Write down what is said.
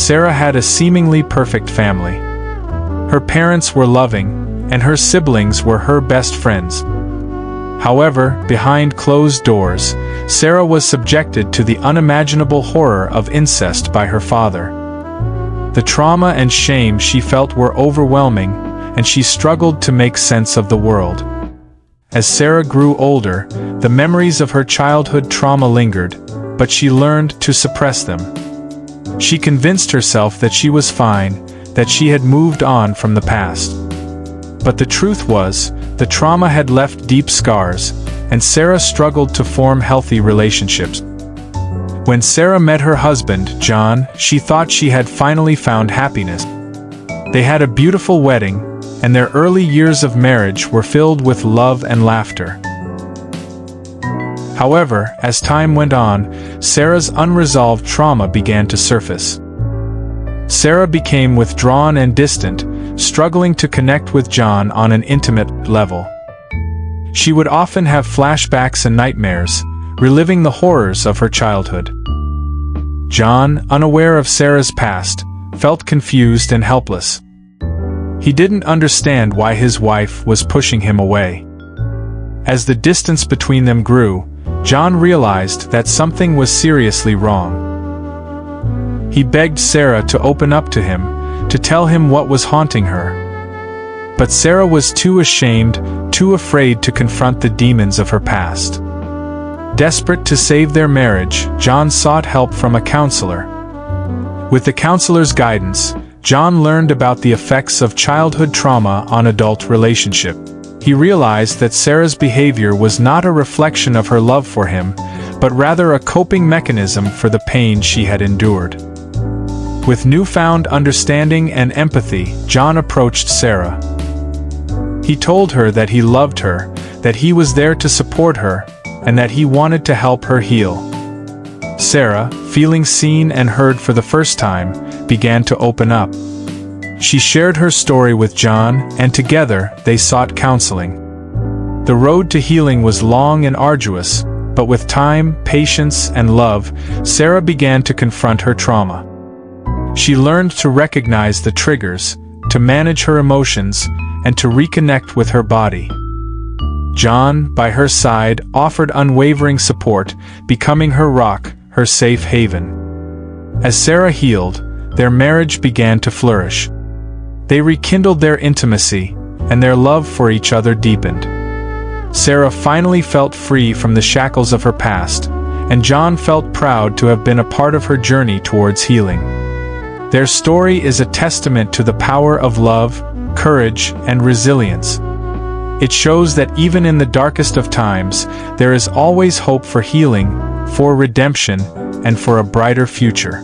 Sarah had a seemingly perfect family. Her parents were loving, and her siblings were her best friends. However, behind closed doors, Sarah was subjected to the unimaginable horror of incest by her father. The trauma and shame she felt were overwhelming, and she struggled to make sense of the world. As Sarah grew older, the memories of her childhood trauma lingered, but she learned to suppress them. She convinced herself that she was fine, that she had moved on from the past. But the truth was, the trauma had left deep scars, and Sarah struggled to form healthy relationships. When Sarah met her husband, John, she thought she had finally found happiness. They had a beautiful wedding, and their early years of marriage were filled with love and laughter. However, as time went on, Sarah's unresolved trauma began to surface. Sarah became withdrawn and distant, struggling to connect with John on an intimate level. She would often have flashbacks and nightmares, reliving the horrors of her childhood. John, unaware of Sarah's past, felt confused and helpless. He didn't understand why his wife was pushing him away. As the distance between them grew, John realized that something was seriously wrong. He begged Sarah to open up to him, to tell him what was haunting her. But Sarah was too ashamed, too afraid to confront the demons of her past. Desperate to save their marriage, John sought help from a counselor. With the counselor's guidance, John learned about the effects of childhood trauma on adult relationship. He realized that Sarah's behavior was not a reflection of her love for him, but rather a coping mechanism for the pain she had endured. With newfound understanding and empathy, John approached Sarah. He told her that he loved her, that he was there to support her, and that he wanted to help her heal. Sarah, feeling seen and heard for the first time, began to open up. She shared her story with John, and together they sought counseling. The road to healing was long and arduous, but with time, patience, and love, Sarah began to confront her trauma. She learned to recognize the triggers, to manage her emotions, and to reconnect with her body. John, by her side, offered unwavering support, becoming her rock, her safe haven. As Sarah healed, their marriage began to flourish. They rekindled their intimacy, and their love for each other deepened. Sarah finally felt free from the shackles of her past, and John felt proud to have been a part of her journey towards healing. Their story is a testament to the power of love, courage, and resilience. It shows that even in the darkest of times, there is always hope for healing, for redemption, and for a brighter future.